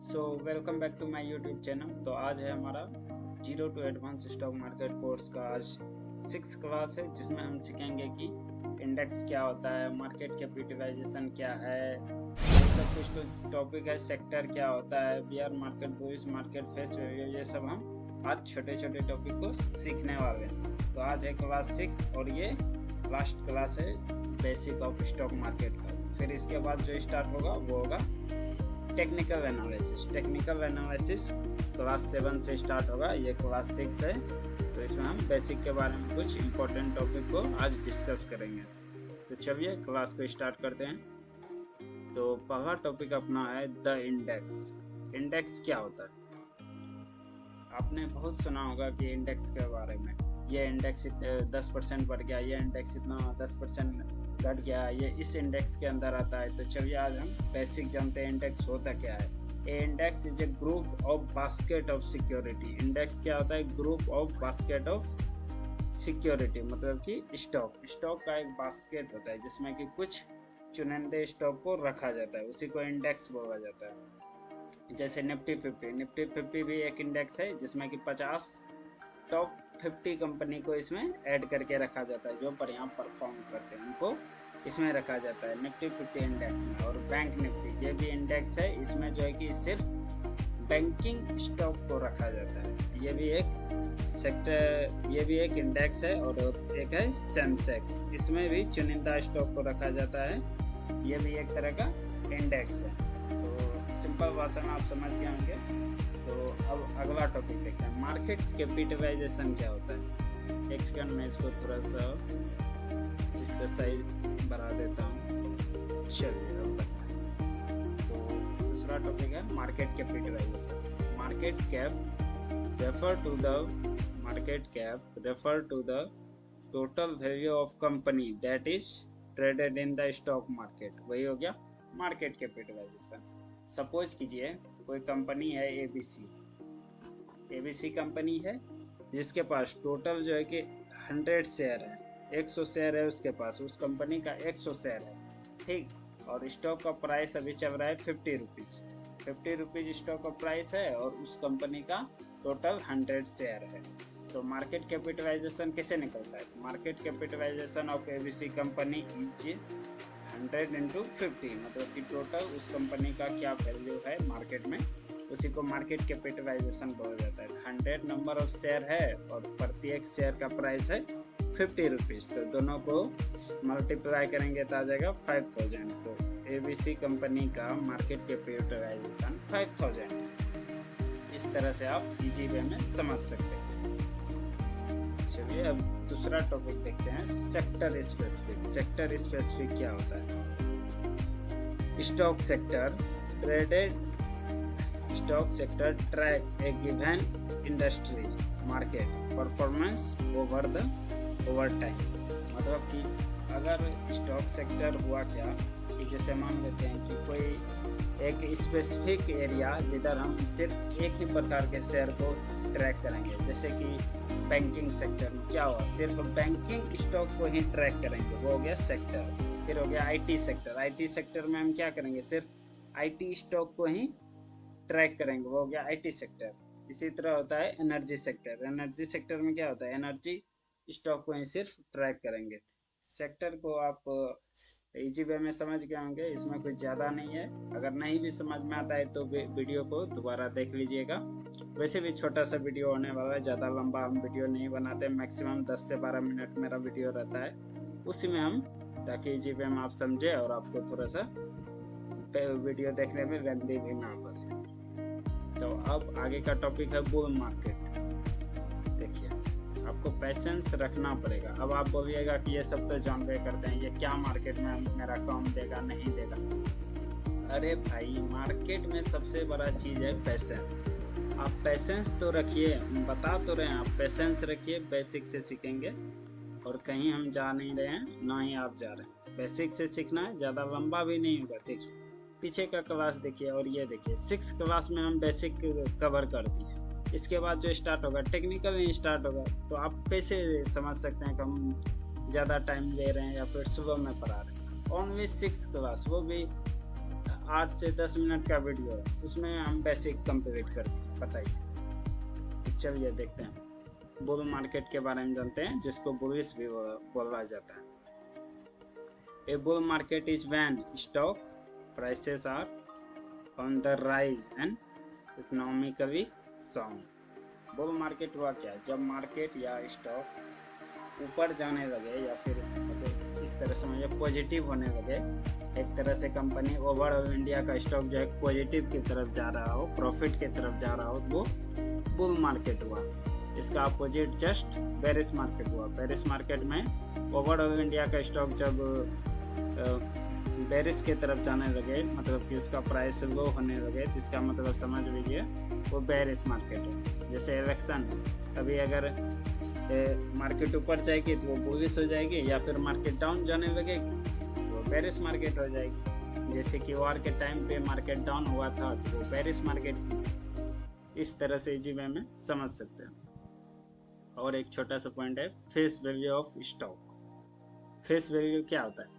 Welcome back to my YouTube channel. तो आज है हमारा zero to advance stock market course का आज 6 क्लास है, जिसमें हम सीखेंगे कि इंडेक्स क्या होता है, मार्केट कैपिटलाइजेशन क्या है, ये सब कुछ टॉपिक है। सेक्टर क्या होता है, beer market, bullish market, face value, ये सब हम आज छोटे छोटे टॉपिक को सीखने वाले हैं। तो आज है क्लास 6 और ये लास्ट क्लास है बेसिक ऑफ स्टॉक मार्केट का। फिर इसके बाद जो स्टार्ट होगा वो होगा टेक्निकल एनालिसिस क्लास 7 से स्टार्ट होगा। ये क्लास 6 है, तो इसमें हम बेसिक के बारे में कुछ इम्पोर्टेंट टॉपिक को आज डिस्कस करेंगे। तो चलिए क्लास को स्टार्ट करते हैं। तो पहला टॉपिक अपना है द इंडेक्स। इंडेक्स क्या होता है? आपने बहुत सुना होगा कि इंडेक्स के बारे में, ये इंडेक्स 10% बढ़ गया, ये इंडेक्स इतना 10% घट गया, ये इस इंडेक्स के अंदर आता है। तो चलिए आज हम बेसिक जानते हैं इंडेक्स होता क्या है। A index is a group of basket of security. Index क्या होता है? Group of basket of security, मतलब कि स्टॉक का एक बास्केट होता है जिसमें कि कुछ चुनिंदे स्टॉक को रखा जाता है, उसी को इंडेक्स बोला जाता है। जैसे निफ्टी 50 भी एक इंडेक्स है जिसमें कि 50 टॉप 50 कंपनी को इसमें ऐड करके रखा जाता है जो बढ़िया परफॉर्म करते हैं, उनको इसमें रखा जाता है निफ्टी 50 इंडेक्स में। और बैंक निफ्टी ये भी इंडेक्स है, इसमें जो है कि सिर्फ बैंकिंग स्टॉक को रखा जाता है। ये भी एक सेक्टर, ये भी एक इंडेक्स है। और एक है सेंसेक्स, इसमें भी चुनिंदा स्टॉक को रखा जाता है, ये भी एक तरह का इंडेक्स है। तो सिंपल भाषा में आप समझ गए होंगे। तो अब अगला टॉपिक देखते हैं, मार्केट कैपिटलाइजेशन क्या होता है। एक सेकंड में इसको थोड़ा सा इसका साइज बढ़ा देता हूँ। चलिए अब देखते हैं। तो दूसरा टॉपिक है market capitalisation. Market cap refer to the total value of company that is traded in the stock market. वही हो गया मार्केट कैपिटलाइजेशन। सपोज कीजिए कोई कंपनी है एबीसी कंपनी है, जिसके पास टोटल जो है कि 100 शेयर है, 100 शेयर है उसके पास, उस कंपनी का 100 शेयर है, ठीक। और स्टॉक का प्राइस अभी चल रहा है 50 रुपीज़ स्टॉक का प्राइस है, और उस कंपनी का टोटल 100 शेयर है। तो मार्केट कैपिटलाइजेशन कैसे निकलता है? Market capitalisation of ABC company is 100 into 50, मतलब कि टोटल उस कंपनी का क्या वैल्यू है मार्केट में, उसी को मार्केट कैपिटलाइजेशन बोला जाता है। 100 नंबर ऑफ शेयर है और प्रत्येक शेयर का प्राइस है 50 रुपीज़, तो दोनों को मल्टीप्लाई करेंगे तो आ जाएगा 5000। तो एबीसी कंपनी का मार्केट कैपिटलाइजेशन 5000। इस तरह से आप इजी वे में समझ सकते हैं। चलिए अब दूसरा टॉपिक देखते हैं, सेक्टर स्पेसिफिक। सेक्टर स्पेसिफिक क्या होता है? Stock sector track a given industry market performance over time. मतलब कि अगर स्टॉक सेक्टर हुआ क्या कि जैसे मान लेते हैं कि कोई एक स्पेसिफिक एरिया जिधर हम सिर्फ एक ही प्रकार के शेयर को ट्रैक करेंगे, जैसे कि बैंकिंग सेक्टर में क्या हुआ, सिर्फ बैंकिंग स्टॉक को ही ट्रैक करेंगे, वो हो गया सेक्टर। फिर हो गया आईटी सेक्टर में हम क्या करेंगे, सिर्फ आईटी स्टॉक को ही ट्रैक करेंगे, वो हो गया आईटी सेक्टर। इसी तरह होता है एनर्जी सेक्टर में क्या होता है, एनर्जी स्टॉक को ही सिर्फ ट्रैक करेंगे। सेक्टर को आप इजी वे में समझ गए होंगे, इसमें कुछ ज़्यादा नहीं है। अगर नहीं भी समझ में आता है तो वीडियो को दोबारा देख लीजिएगा। वैसे भी छोटा सा वीडियो होने वाला है, ज़्यादा लंबा हम वीडियो नहीं बनाते, मैक्सिमम 10 से 12 मिनट मेरा वीडियो रहता है, उसी में हम, ताकि इजी वे में आप समझे और आपको थोड़ा सा वीडियो देखने में लेंदी भी ना पड़े। तो अब आगे का टॉपिक है बुल मार्केट। देखिए आपको पैसेंस रखना पड़ेगा। अब आप बोलिएगा कि ये सब तो जानबे करते हैं, ये क्या मार्केट में मेरा काम देगा नहीं देगा। अरे भाई, मार्केट में सबसे बड़ा चीज़ है पैसेंस। आप पैसेंस तो रखिए, बता तो रहे हैं, आप पैसेंस रखिए, बेसिक से सीखेंगे और कहीं हम जा नहीं रहे हैं, ना ही आप जा रहे हैं। बेसिक से सीखना है, ज़्यादा लंबा भी नहीं होगा। देखिए पीछे का क्लास देखिए और ये देखिए, 6 क्लास में हम बेसिक कवर कर दिए। इसके बाद जो स्टार्ट होगा टेक्निकल नहीं स्टार्ट होगा, तो आप कैसे समझ सकते हैं कि हम ज़्यादा टाइम ले रहे हैं या फिर सुबह में पढ़ा रहे हैं। ओनली 6 क्लास, वो भी 8 से 10 मिनट का वीडियो है, उसमें हम बेसिक कंप्लीट करते हैं। बताइए, चलिए देखते हैं। बुल मार्केट के बारे में जानते हैं, जिसको बुलिश भी बोला जाता है। A bull market is when stock prices are on the rise and economically sound. Bull market हुआ क्या? जब मार्केट या स्टॉक ऊपर जाने लगे, या फिर मतलब इस तरह समझिए पॉजिटिव होने लगे, एक तरह से कंपनी ओवरऑल इंडिया का स्टॉक जो है पॉजिटिव की तरफ जा रहा हो, प्रॉफिट की तरफ जा रहा हो, वो बुल मार्केट हुआ। इसका अपोजिट जस्ट बेरिश मार्केट हुआ। बेरिश मार्केट में ओवरऑल इंडिया का स्टॉक जब बेरिश की तरफ जाने लगे, मतलब कि उसका प्राइस लो होने लगे, तो इसका मतलब समझ लीजिए वो बेरिश मार्केट है। जैसे इलेक्शन है, अभी अगर मार्केट ऊपर जाएगी तो वो बुलिश हो जाएगी, या फिर मार्केट डाउन जाने लगेगी वो बेरिश मार्केट हो जाएगी। जैसे कि वॉर के टाइम पे मार्केट डाउन हुआ था तो वो बेरिश मार्केट थी। इस तरह से इजी वे में समझ सकते हैं। और एक छोटा सा पॉइंट है, face value of stock. Face value क्या होता है?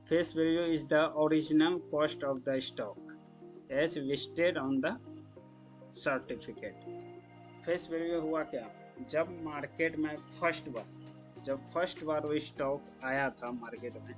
Face value is the original cost of the stock as listed on the certificate. Face value हुआ क्या? जब मार्केट में फर्स्ट बार वो स्टॉक आया था मार्केट में,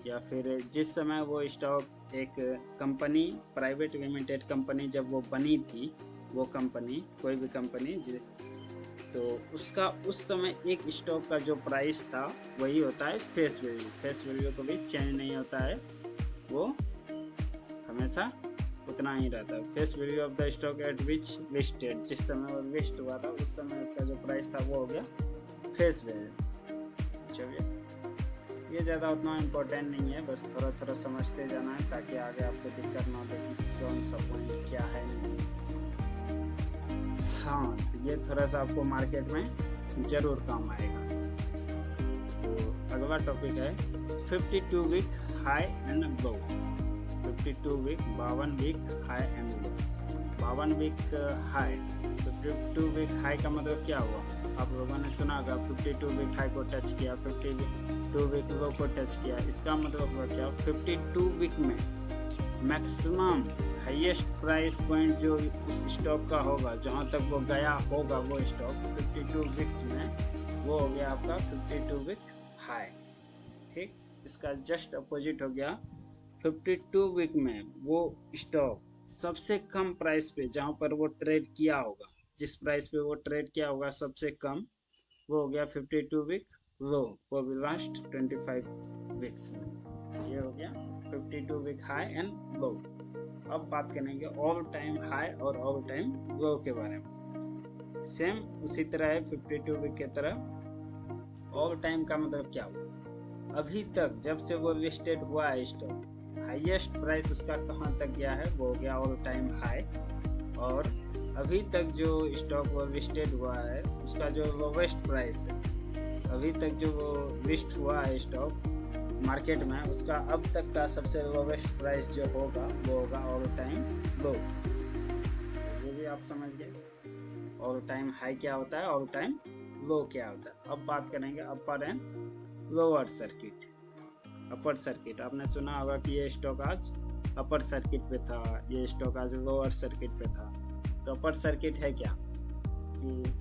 या फिर जिस समय वो स्टॉक एक कंपनी, प्राइवेट लिमिटेड कंपनी जब वो बनी थी, वो कंपनी कोई भी कंपनी, तो उसका उस समय एक स्टॉक का जो प्राइस था वही होता है फेस वैल्यू। फेस वैल्यू कभी चेंज नहीं होता है, वो हमेशा उतना ही रहता है। Face value of the stock at which listed, जिस समय वो लिस्ट हुआ था उस समय उसका जो प्राइस था वो हो गया फेस वैल्यू। चलिए, ये ज़्यादा उतना इम्पोर्टेंट नहीं है, बस थोड़ा थोड़ा समझते जाना है ताकि आगे आपको दिक्कत ना हो कि कौन सा पॉइंट क्या है नहीं। हाँ, तो ये थोड़ा सा आपको मार्केट में ज़रूर काम आएगा। तो अगला टॉपिक है 52 week high and low. 52 week, 52 week high and low. 52 week high, 52 week high का मतलब क्या हुआ? आप लोगों ने सुना होगा 52 वीक हाई को टच किया, 52 वीक लो को टच किया। इसका मतलब हुआ क्या? 52 वीक में मैक्सिमम हाईएस्ट प्राइस पॉइंट जो उस स्टॉक का होगा, जहाँ तक वो गया होगा वो स्टॉक 52 वीक्स में, वो हो गया आपका 52 वीक हाई। ठीक, इसका जस्ट अपोजिट हो गया 52 वीक में वो स्टॉक सबसे कम प्राइस पे जहाँ पर वो ट्रेड किया होगा, जिस प्राइस पे वो ट्रेड किया होगा सबसे कम, वो हो गया 52 वीक लो, वो भी लास्ट 25 वीक्स में। ये हो गया 52 वीक हाई एंड लो। अब बात करेंगे ऑल टाइम हाई और ऑल टाइम लो के बारे में। सेम उसी तरह है 52 वीक की तरह। ऑल टाइम का मतलब क्या हुआ? अभी तक जब से वो लिस्टेड हुआ है स्टॉक, हाईएस्ट प्राइस उसका कहाँ तक गया है, वो हो गया ऑल टाइम हाई। और अभी तक जो स्टॉक वो लिस्टेड हुआ है उसका जो लोवेस्ट प्राइस है, अभी तक जो वो लिस्ट हुआ है स्टॉक मार्केट में, उसका अब तक का सबसे लोवेस्ट प्राइस जो होगा वो होगा ऑल टाइम लो। ये भी आप समझ गए। ऑल टाइम हाई क्या होता है, ऑल टाइम लो क्या होता है। अब बात करेंगे upper and lower circuit. Upper circuit आपने सुना होगा कि ये स्टॉक आज अपर सर्किट पे था, ये स्टॉक आज लोअर सर्किट पे था। तो अपर सर्किट है क्या कि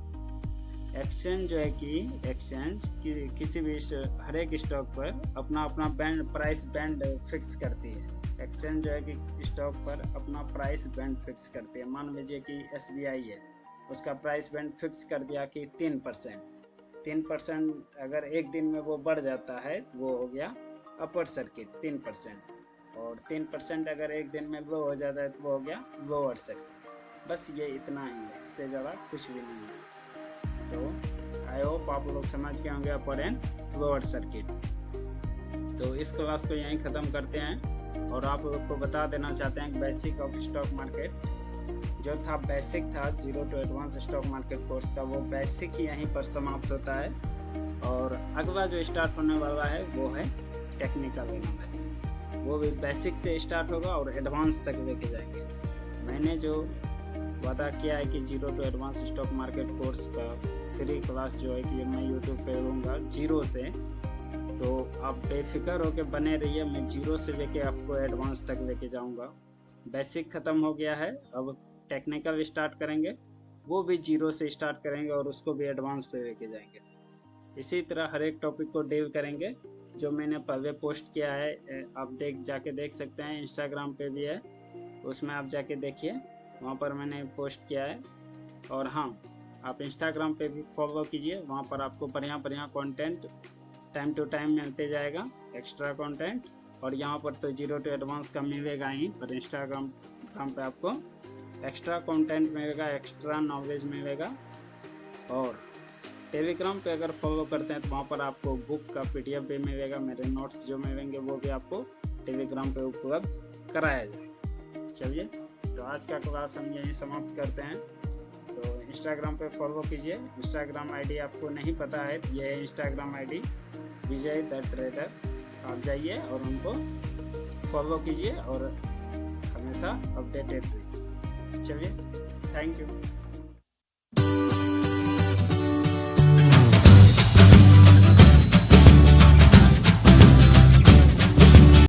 एक्सचेंज जो है कि एक्सचेंज किसी भी हर एक स्टॉक पर अपना अपना बैंड, प्राइस बैंड फिक्स करती है। एक्सचेंज जो है कि स्टॉक पर अपना प्राइस बैंड फिक्स करती है। मान लीजिए कि SBI है, उसका प्राइस बैंड फिक्स कर दिया कि 3%। अगर एक दिन में वो बढ़ जाता है तो वो हो गया अपर सर्किट 3%, और 3% अगर एक दिन में लो हो जाता है तो वो हो गया लोअर सर्किट। बस ये इतना ही है, इससे ज़्यादा कुछ भी नहीं है। तो आई होप आप लोग समझ के होंगे अपर एंड लोअर सर्किट। तो इस क्लास को यहीं ख़त्म करते हैं, और आप लोग को बता देना चाहते हैं बेसिक ऑफ स्टॉक मार्केट जो था, बेसिक था 0 to advance stock market course का, वो बेसिक ही यहीं पर समाप्त होता है। और अगला जो स्टार्ट होने वाला है वो है टेक्निकल एनालिसिस। वो भी बेसिक से स्टार्ट होगा और एडवांस तक लेके जाएंगे। मैंने जो वादा किया है कि 0 to advance stock market course का फ्री क्लास जो है कि मैं यूट्यूब पे लूँगा 0 से तो आप बेफिक्र होकर बने रहिए, मैं जीरो से लेके आपको एडवांस तक लेके जाऊंगा। बेसिक ख़त्म हो गया है, अब टेक्निकल स्टार्ट करेंगे, वो भी जीरो से स्टार्ट करेंगे और उसको भी एडवांस पे लेके जाएंगे। इसी तरह हर एक टॉपिक को डील करेंगे। जो मैंने पहले पोस्ट किया है आप जाके देख सकते हैं, इंस्टाग्राम पे भी है, उसमें आप जाके देखिए, वहाँ पर मैंने पोस्ट किया है। और हाँ, आप इंस्टाग्राम पे भी फॉलो कीजिए, वहाँ पर आपको बढ़िया कंटेंट टाइम टू टाइम मिलते जाएगा, एक्स्ट्रा कंटेंट। और यहाँ पर तो जीरो टू एडवांस का मिलेगा ही, पर इंस्टाग्राम पे आपको एक्स्ट्रा कंटेंट मिलेगा, एक्स्ट्रा नॉलेज मिलेगा। और टेलीग्राम पे अगर फॉलो करते हैं तो वहाँ पर आपको बुक का PDF भी मिलेगा, मेरे नोट्स जो मिलेंगे वो भी आपको टेलीग्राम पे उपलब्ध कराया जाए। चलिए, तो आज का क्लास हम यहीं समाप्त करते हैं। तो इंस्टाग्राम पे फॉलो कीजिए, इंस्टाग्राम आईडी आपको नहीं पता है, ये है Instagram ID Vijay the trader. आप जाइए और उनको फॉलो कीजिए और हमेशा अपडेटेड रहिए। चलिए, थैंक यू।